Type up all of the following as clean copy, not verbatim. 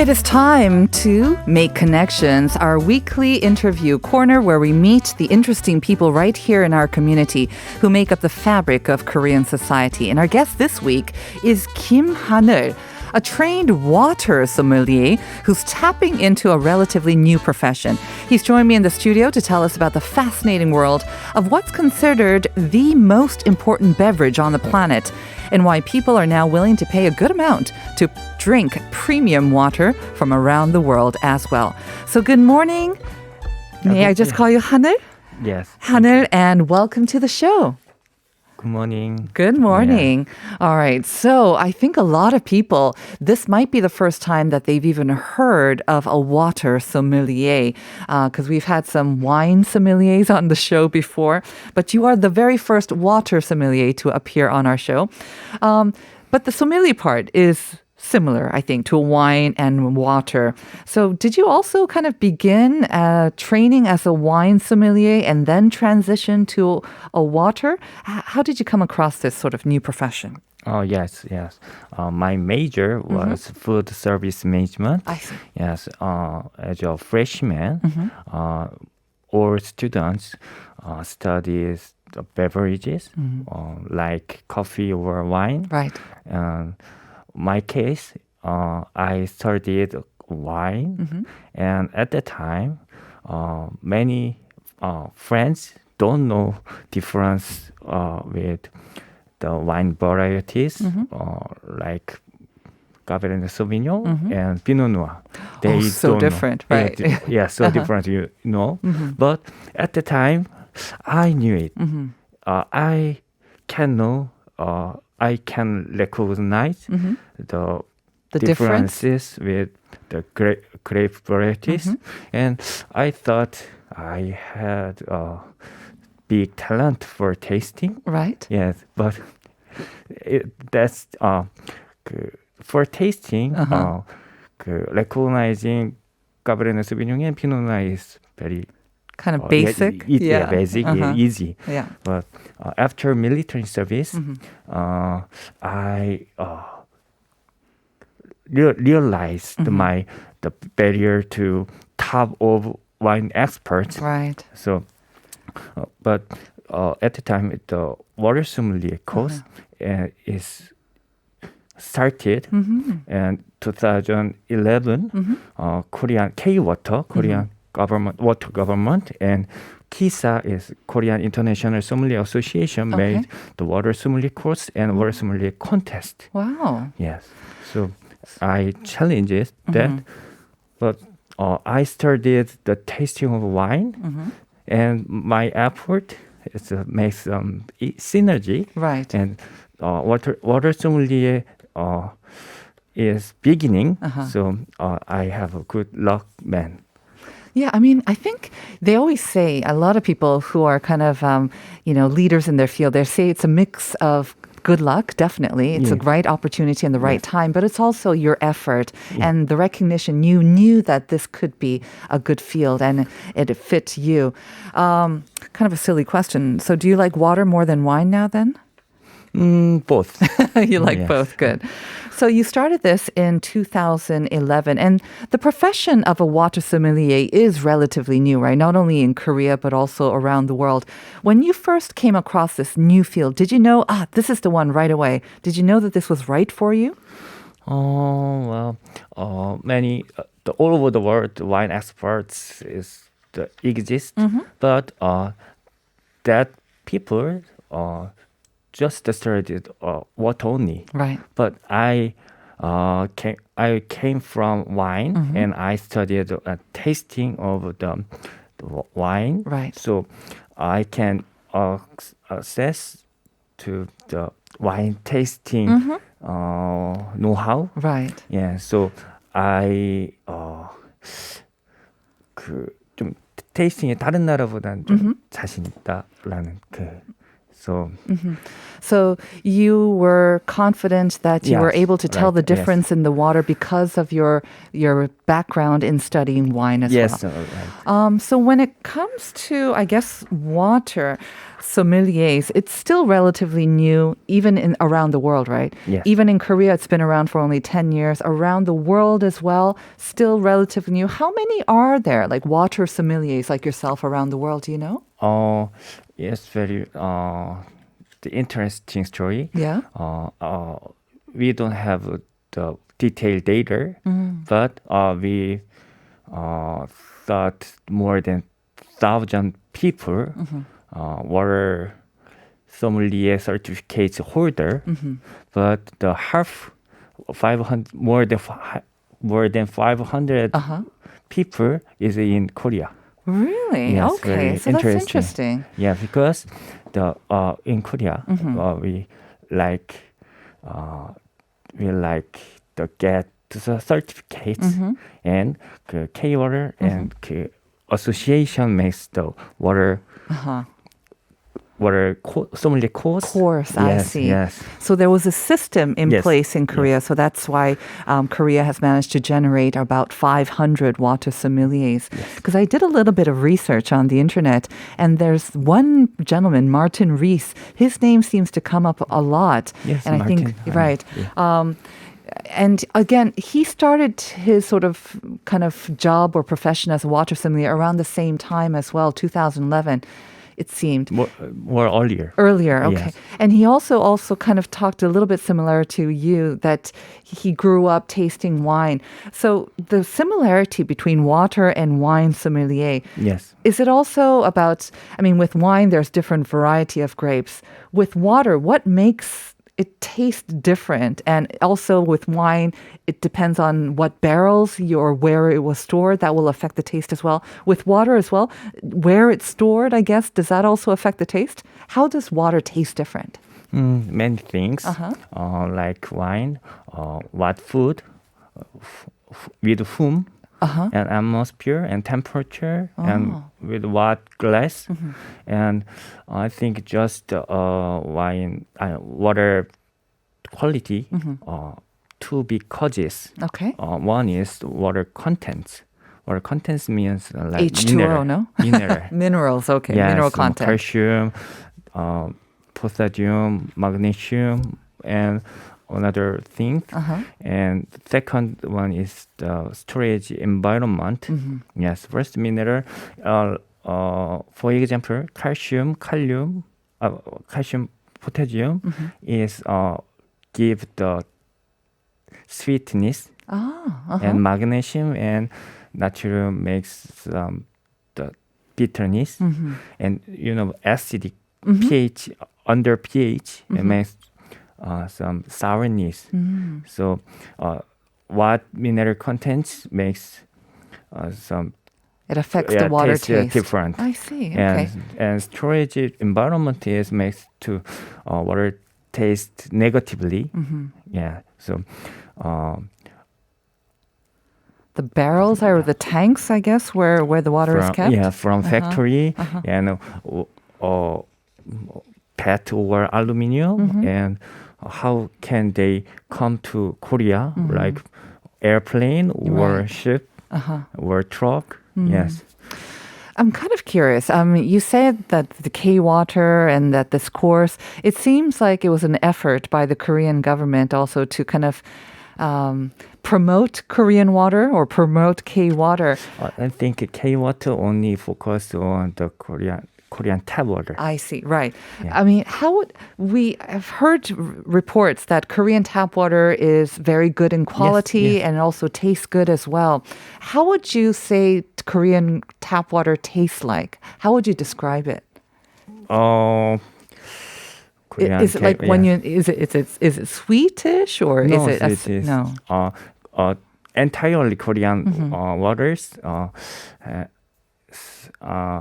It is time to make connections, our weekly interview corner where we meet the interesting people right here in our community who make up the fabric of Korean society. And our guest this week is Kim Haneul, a trained water sommelier who's tapping into a relatively new profession. He's joined me in the studio to tell us about the fascinating world of what's considered the most important beverage on the planet and why people are now willing to pay a good amount to drink premium water from around the world as well. So good morning. May I just call you Haneul? Yes. Haneul, and welcome to the show. Good morning. Good morning. Yeah. All right. So I think a lot of people, this might be the first time that they've even heard of a water sommelier, because we've had some wine sommeliers on the show before, but you are the very first water sommelier to appear on our show. But the sommelier part is similar, I think, to wine and water. So did you also kind of begin training as a wine sommelier and then transition to a water? How did you come across this sort of new profession? Oh, yes. My major was food service management. I see. Yes. As a freshman, all students study the beverages like coffee or wine. Right. My case, I studied wine, and at that time, many friends don't know difference with the wine varieties, like Cabernet Sauvignon and Pinot Noir. They so different, know. Right? Yeah, so different, you know. But at the time, I knew it. I can know. I can recognize the differences with the grape varieties. And I thought I had a big talent for tasting. Right. Yes, but that's for tasting, recognizing Cabernet Sauvignon and Pinot Noir is very kind of basic. Basic, easy. Yeah. But after military service, I realized the barrier to top of wine experts. Right. So, but at the time, the water sommelier course is started, and 2011, Korean K-Water, Korean water government, and KISA is Korean International Sommelier Association made the water sommelier course and water sommelier contest. Wow. Yes. So I challenged that, but I started the tasting of wine, and my effort is to make some synergy. Right. And water sommelier is beginning, so I have a good luck, man. Yeah, I mean, I think they always say, a lot of people who are kind of, leaders in their field, they say it's a mix of good luck, definitely. It's a right opportunity and the right time, but it's also your effort and the recognition. You knew that this could be a good field and it fit you. Kind of a silly question. So do you like water more than wine now then? Both. You like both. Good. So you started this in 2011, and the profession of a water sommelier is relatively new, right? Not only in Korea, but also around the world. When you first came across this new field, did you know, this is the one right away? Did you know that this was right for you? Many, all over the world, wine experts exist, but that people just started water only. Right. But I came from wine, and I studied tasting of the wine. Right. So I can access to the wine tasting know-how. Right. Yeah. So I 좀 테이스팅이 다른 나라보다는 좀 자신 있다라는 So So you were confident that you were Yes, able to tell right, the difference in the water because of your background in studying wine as yes, well. right. So when it comes to, I guess, water sommeliers, it's still relatively new, even in around the world, right? Yes. Even in Korea, it's been around for only 10 years. Around the world as well, still relatively new. How many are there, like water sommeliers like yourself around the world? Do you know? Yes, very the interesting story. Yeah. We don't have the detailed data, but we thought more than 1,000 people were sommelier certificate holder, but the half 500 more than 500 people is in Korea. Really? Yes, Okay. very So that's interesting. Yeah, because the in Korea we like we like the get the certificates and 그 K-water and 그 association makes the water sommelier course. Course, I Yes, see. yes. So there was a system in Yes, place in Korea. yes. So that's why Korea has managed to generate about 500 water sommeliers. Because I did a little bit of research on the internet, and there's one gentleman, Martin Rees. His name seems to come up a lot. Yes, and I think, Martin, right. yeah. And again, he started his sort of kind of job or profession as a water sommelier around the same time as well, 2011. It seemed. More earlier. Earlier, okay. Yes. And he also kind of talked a little bit similar to you that he grew up tasting wine. So the similarity between water and wine sommelier, Yes. is it also about, I mean, with wine, there's different variety of grapes. With water, what makes it taste different? And also with wine, it depends on what barrels or where it was stored. That will affect the taste as well. With water as well, where it's stored, I guess, does that also affect the taste? How does water taste different? Many things, like wine, what food, with whom, and atmosphere and temperature, and with what glass. And I think just wine, water quality, two big causes. Okay. One is water contents. Water contents means like H2O, mineral, no? mineral. Minerals, okay. Yes, Mineral content. calcium, potassium, magnesium, and another thing. And second one is the storage environment. Yes, first mineral. For example, calcium, potassium is give the sweetness, and magnesium and natrium makes the bitterness, and acidic pH under pH it makes some sourness. So what mineral contents makes some It affects the water taste. different. I see. Okay. And storage environment is makes to water taste negatively. Yeah. So The barrels or the tanks, I guess, where the water is kept? Yeah, from factory and PET or aluminum, and how can they come to Korea, like airplane or ship or truck? Yes. I'm kind of curious. You said that the K-water and that this course, it seems like it was an effort by the Korean government also to kind of promote Korean water or promote K-water. I think K-water only focus on the Korean tap water. I see, right. Yeah. I mean, we have heard reports that Korean tap water is very good in quality yes. and also tastes good as well. How would you say Korean tap water tastes like? How would you describe it? Korean Is it like tap, when yeah. is it sweetish or No, is it it is no? entirely Korean waters.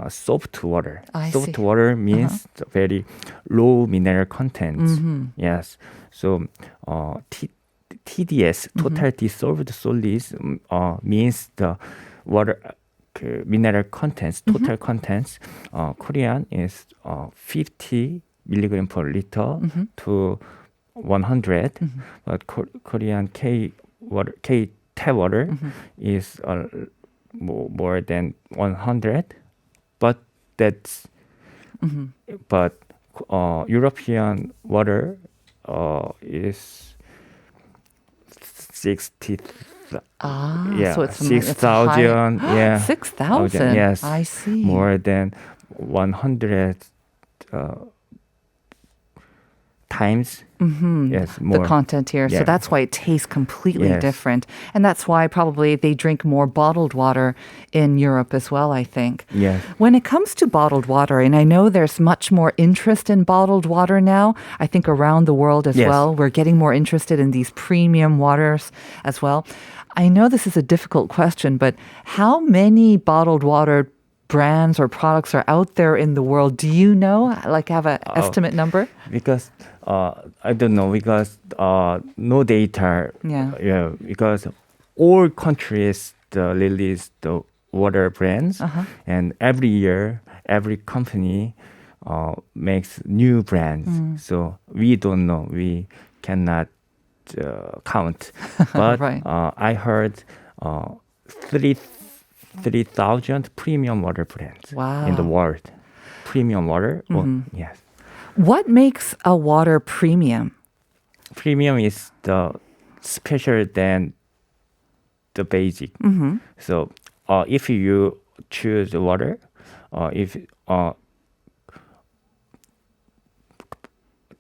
Soft water. I Soft see. water means very low mineral content. Yes. So TDS, total dissolved solids, means the water mineral contents, total contents. Korean is 50 milligram per liter to 100. But Korean K tap water is more than 100. But that's but European water is 60. So it's 6,000. Yeah, 6,000. Yes, I see. more than 100 times. Yes, more. The content here. So Yeah. that's why it tastes completely Yes. different. And that's why probably they drink more bottled water in Europe as well, I think. Yes. When it comes to bottled water, and I know there's much more interest in bottled water now, I think around the world as Yes. well, we're getting more interested in these premium waters as well. I know this is a difficult question, but how many bottled water brands or products are out there in the world? Do you know, like have an estimate number? Because I don't know, because no data. Yeah. Because all countries release the water brands, and every year every company makes new brands. So we don't know. We cannot count. But Right. I heard 3,000 premium water brands in the Wow. world. Premium water? Yes. What makes a water premium? Premium is the special than the basic. So if you choose water, if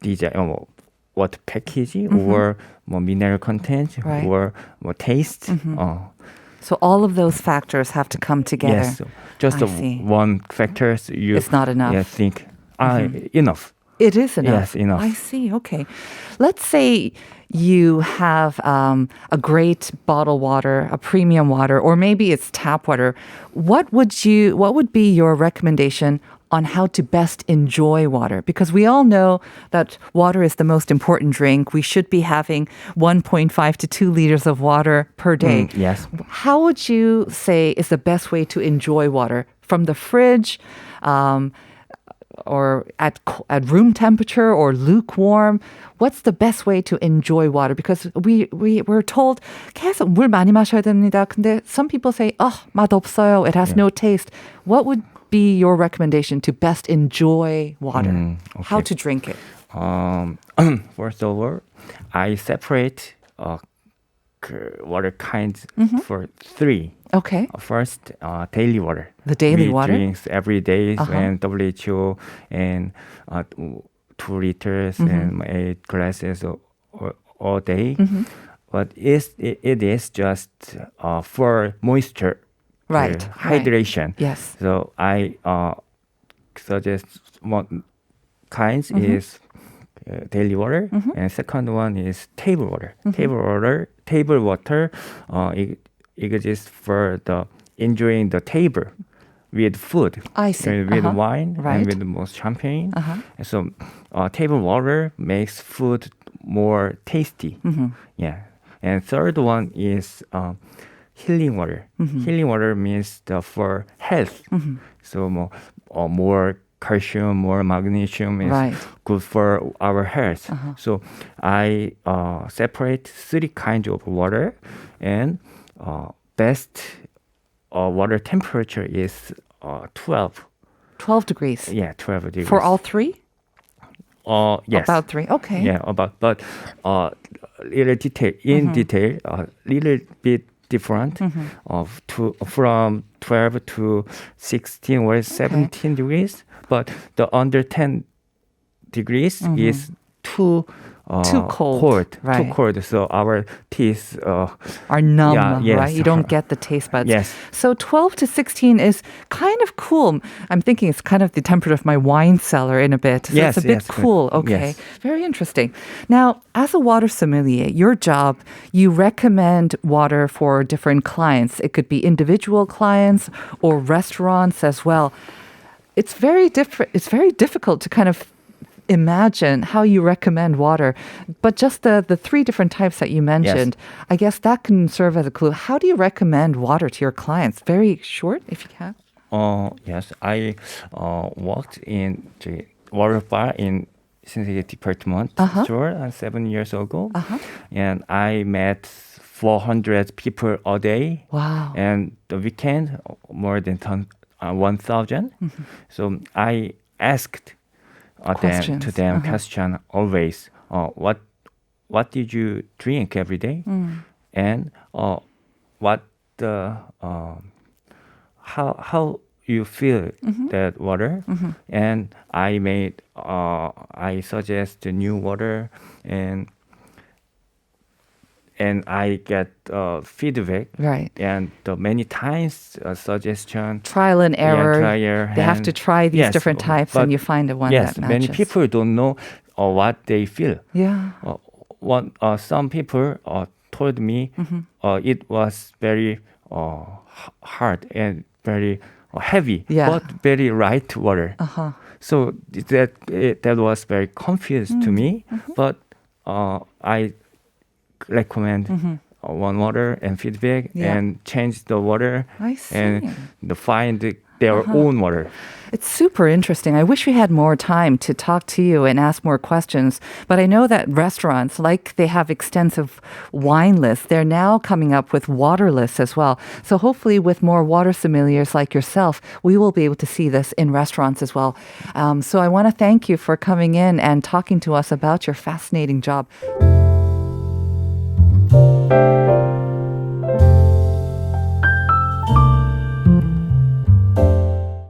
design what package or more mineral content Right. or more taste. So all of those factors have to come together. Yes, so just I see. one factor you It's not enough. Yeah, think enough. It is enough. Yes, enough. I see. Okay. Let's say you have a great bottled water, a premium water, or maybe it's tap water. What would be your recommendation on how to best enjoy water? Because we all know that water is the most important drink. We should be having 1.5 to 2 liters of water per day. Yes. How would you say is the best way to enjoy water? From the fridge, or at room temperature, or lukewarm? What's the best way to enjoy water? Because we're told 계속 물 많이 마셔야 됩니다. 근데 some people say, 맛없어요. It has no taste. What would be your recommendation to best enjoy water? How to drink it? First of all, I separate water kinds for 3. Okay. First, daily water. The daily we water? drinks every day, and WHO and 2 liters and 8 glasses all day. But it is just for moisture, Right. hydration. Yes. So I suggest one kinds is daily water, and second one is table water. Table water it exists for the enjoying the table with food. I see. With wine Right. and with most champagne. So table water makes food more tasty. Yeah. And third one is healing water. Healing water means for health. So more calcium, more magnesium is Right. good for our health. So I separate 3 kinds of water, and best water temperature is 12. 12 degrees. Yeah, 12 degrees. For all 3? Yes. About 3. Okay. Yeah, but little detail detail, little bit different from 12 to 16 or 17 degrees, but the under 10 degrees is too cold. Right. Too cold. So our teeth are numb, Yeah, yes. right? You don't get the taste buds. Yes. So 12 to 16 is kind of cool. I'm thinking it's kind of the temperature of my wine cellar in a bit. So Yes, it's a bit yes, cool. good. Okay. Yes. Very interesting. Now, as a water sommelier, your job, you recommend water for different clients. It could be individual clients or restaurants as well. It's very different. It's very difficult to kind of imagine how you recommend water, but just the 3 different types that you mentioned, I guess that can serve as a clue. How do you recommend water to your clients? Very short, if you can. Yes, I worked in the water bar in Scientific Department store 7 years ago. And I met 400 people a day. Wow. And the weekend, more than 1,000. So I asked them question always. What did you drink every day? And what the how you feel that water? And I suggest the new water, and I get feedback. Right. And many times suggestion. Trial and error. They have to try these yes, different types, and you find the one yes, that matches. many people don't know what they feel. Yeah. Some people told me it was very hard and very heavy, but very light water. So that was very confused to me. But I recommend one water and feedback and change the water and find their own water. It's super interesting. I wish we had more time to talk to you and ask more questions. But I know that restaurants, like they have extensive wine lists, they're now coming up with water lists as well. So hopefully with more water sommeliers like yourself, we will be able to see this in restaurants as well. So I want to thank you for coming in and talking to us about your fascinating job.